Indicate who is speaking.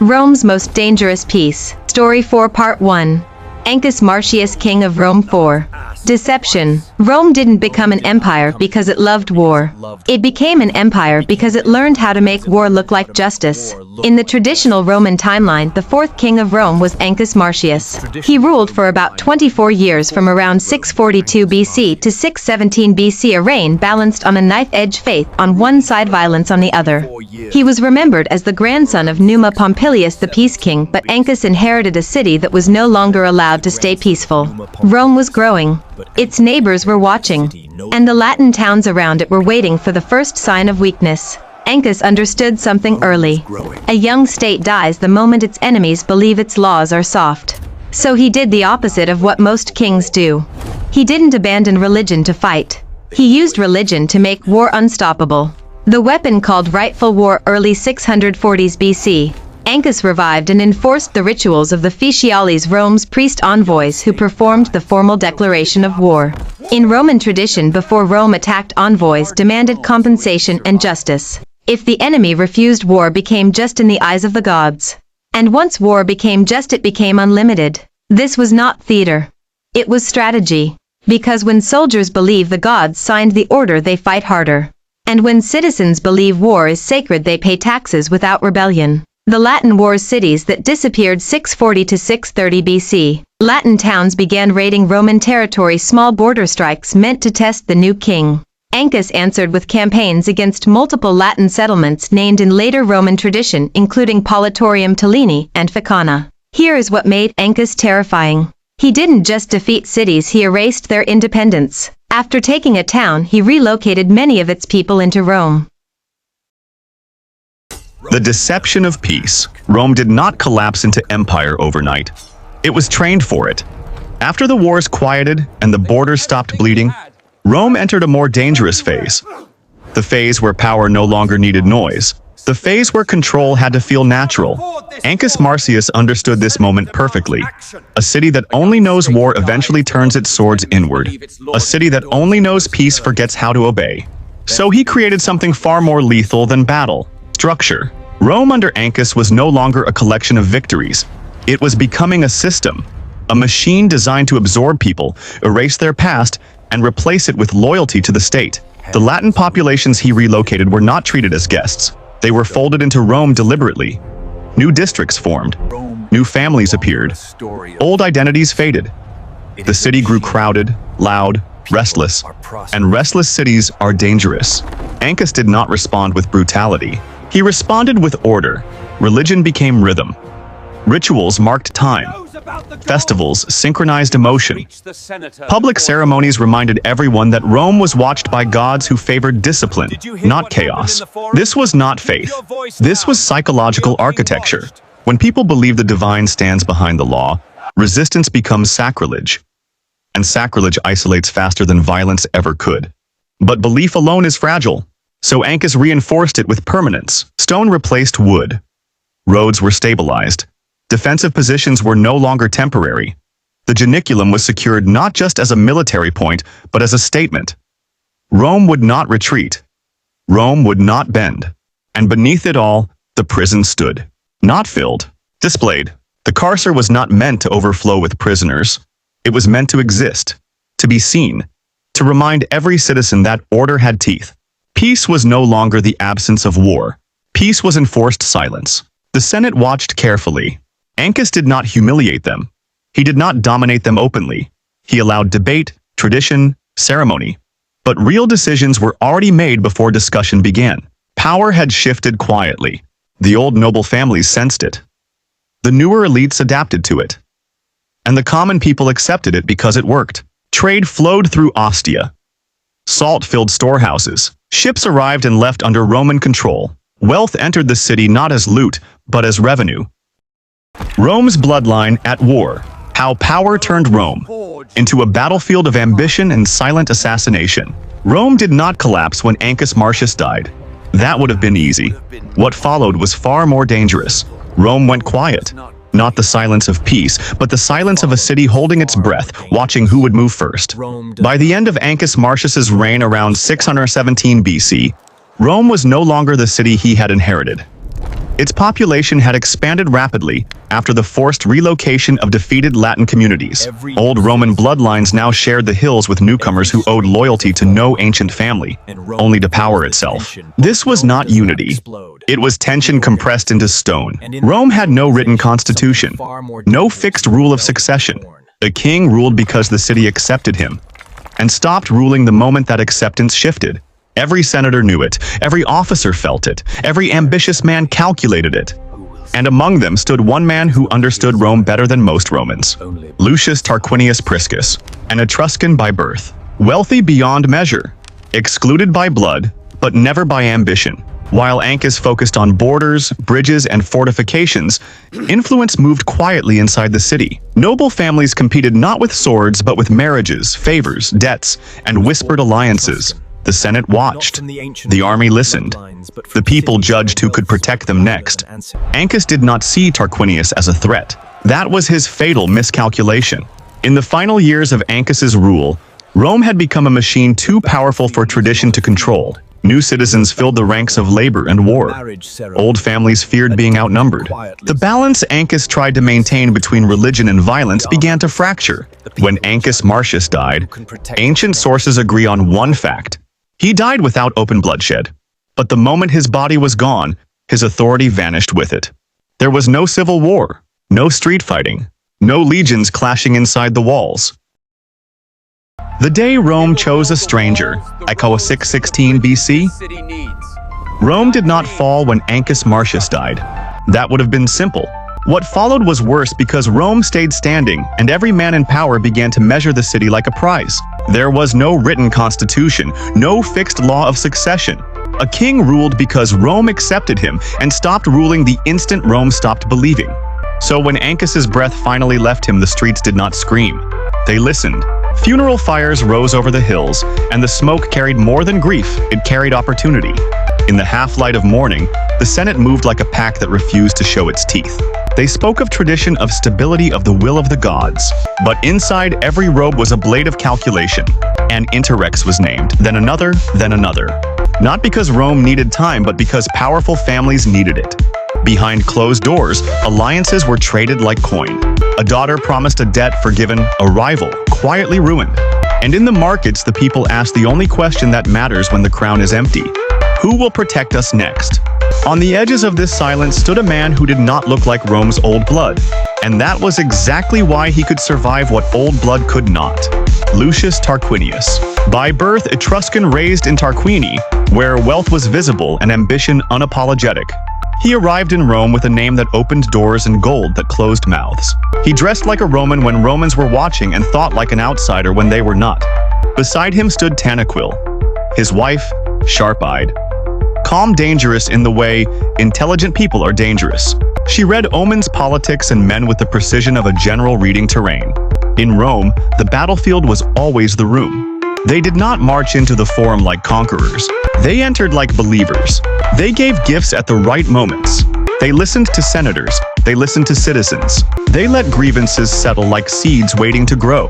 Speaker 1: Rome's Most Dangerous Peace. Story 4 Part 1. Ancus Marcius, King of Rome 4. Deception. Rome didn't become an empire because it loved war. It became an empire because it learned how to make war look like justice. In the traditional Roman timeline, the fourth king of Rome was Ancus Marcius. He ruled for about 24 years from around 642 BC to 617 BC, a reign balanced on a knife-edge faith on one side, violence on the other. He was remembered as the grandson of Numa Pompilius, the peace king, but Ancus inherited a city that was no longer allowed to stay peaceful. Rome was growing. Its neighbors were watching, and the Latin towns around it were waiting for the first sign of weakness. Ancus understood something early. A young state dies the moment its enemies believe its laws are soft. So he did the opposite of what most kings do. He didn't abandon religion to fight. He used religion to make war unstoppable. The weapon called rightful war. Early 640s BC. Ancus revived and enforced the rituals of the Officiales, Rome's priest envoys who performed the formal declaration of war. In Roman tradition, before Rome attacked, envoys demanded compensation and justice. If the enemy refused, war became just in the eyes of the gods. And once war became just, it became unlimited. This was not theater. It was strategy. Because when soldiers believe the gods signed the order, they fight harder. And when citizens believe war is sacred, they pay taxes without rebellion. The Latin wars, cities that disappeared 640 to 630 BC. Latin towns began raiding Roman territory. Small border strikes meant to test the new king. Ancus answered with campaigns against multiple Latin settlements named in later Roman tradition, including Politorium Tellini and Ficana. Here is what made Ancus terrifying. He didn't just defeat cities, he erased their independence. After taking a town, he relocated many of its people into Rome.
Speaker 2: The deception of peace. Rome did not collapse into empire overnight. It was trained for it. After the wars quieted and the borders stopped bleeding, Rome entered a more dangerous phase. The phase where power no longer needed noise. The phase where control had to feel natural. Ancus Marcius understood this moment perfectly. A city that only knows war eventually turns its swords inward. A city that only knows peace forgets how to obey. So he created something far more lethal than battle. Structure. Rome under Ancus was no longer a collection of victories. It was becoming a system, a machine designed to absorb people, erase their past, and replace it with loyalty to the state. The Latin populations he relocated were not treated as guests. They were folded into Rome deliberately. New districts formed. New families appeared. Old identities faded. The city grew crowded, loud, restless, and restless cities are dangerous. Ancus did not respond with brutality. He responded with order. Religion became rhythm. Rituals marked time. Festivals synchronized emotion. Public ceremonies reminded everyone that Rome was watched by gods who favored discipline, not chaos. This was not faith. This was psychological architecture. When people believe the divine stands behind the law, resistance becomes sacrilege. And sacrilege isolates faster than violence ever could. But belief alone is fragile. So Ancus reinforced it with permanence. Stone replaced wood. Roads were stabilized. Defensive positions were no longer temporary. The Janiculum was secured not just as a military point, but as a statement. Rome would not retreat. Rome would not bend. And beneath it all, the prison stood. Not filled, displayed. The carcer was not meant to overflow with prisoners. It was meant to exist, to be seen, to remind every citizen that order had teeth. Peace was no longer the absence of war. Peace was enforced silence. The Senate watched carefully. Ancus did not humiliate them. He did not dominate them openly. He allowed debate, tradition, ceremony. But real decisions were already made before discussion began. Power had shifted quietly. The old noble families sensed it. The newer elites adapted to it. And the common people accepted it because it worked. Trade flowed through Ostia. Salt filled storehouses. Ships arrived and left under Roman control. Wealth entered the city not as loot, but as revenue. Rome's bloodline at war. How power turned Rome into a battlefield of ambition and silent assassination. Rome did not collapse when Ancus Marcius died. That would have been easy. What followed was far more dangerous. Rome went quiet. Not the silence of peace, but the silence of a city holding its breath, watching who would move first. By the end of Ancus Marcius's reign around 617 BC, Rome was no longer the city he had inherited. Its population had expanded rapidly after the forced relocation of defeated Latin communities. Old Roman bloodlines now shared the hills with newcomers who owed loyalty to no ancient family, only to power itself. This was not unity. It was tension compressed into stone. Rome had no written constitution, no fixed rule of succession. The king ruled because the city accepted him, and stopped ruling the moment that acceptance shifted. Every senator knew it, every officer felt it, every ambitious man calculated it. And among them stood one man who understood Rome better than most Romans, Lucius Tarquinius Priscus, an Etruscan by birth, wealthy beyond measure, excluded by blood, but never by ambition. While Ancus focused on borders, bridges, and fortifications, influence moved quietly inside the city. Noble families competed not with swords but with marriages, favors, debts, and whispered alliances. The Senate watched. The army listened. The people judged who could protect them next. Ancus did not see Tarquinius as a threat. That was his fatal miscalculation. In the final years of Ancus's rule, Rome had become a machine too powerful for tradition to control. New citizens filled the ranks of labor and war. Old families feared being outnumbered. The balance Ancus tried to maintain between religion and violence began to fracture. When Ancus Marcius died, ancient sources agree on one fact. He died without open bloodshed. But the moment his body was gone, his authority vanished with it. There was no civil war, no street fighting, no legions clashing inside the walls. The day Rome chose a stranger, echo 616 BC, Rome did not fall when Ancus Marcius died. That would have been simple. What followed was worse because Rome stayed standing and every man in power began to measure the city like a prize. There was no written constitution, no fixed law of succession. A king ruled because Rome accepted him and stopped ruling the instant Rome stopped believing. So when Ancus's breath finally left him, the streets did not scream. They listened. Funeral fires rose over the hills, and the smoke carried more than grief, it carried opportunity. In the half-light of morning, the Senate moved like a pack that refused to show its teeth. They spoke of tradition, of stability, of the will of the gods. But inside every robe was a blade of calculation. An interrex was named, then another, then another. Not because Rome needed time, but because powerful families needed it. Behind closed doors, alliances were traded like coin. A daughter promised a debt forgiven, a rival quietly ruined. And in the markets, the people asked the only question that matters when the crown is empty. Who will protect us next? On the edges of this silence stood a man who did not look like Rome's old blood. And that was exactly why he could survive what old blood could not. Lucius Tarquinius. By birth Etruscan, raised in Tarquini, where wealth was visible and ambition unapologetic. He arrived in Rome with a name that opened doors and gold that closed mouths. He dressed like a Roman when Romans were watching and thought like an outsider when they were not. Beside him stood Tanaquil, his wife, sharp-eyed. Calm, dangerous in the way intelligent people are dangerous. She read omens, politics, and men with the precision of a general reading terrain. In Rome, the battlefield was always the room. They did not march into the forum like conquerors. They entered like believers. They gave gifts at the right moments. They listened to senators. They listened to citizens. They let grievances settle like seeds waiting to grow.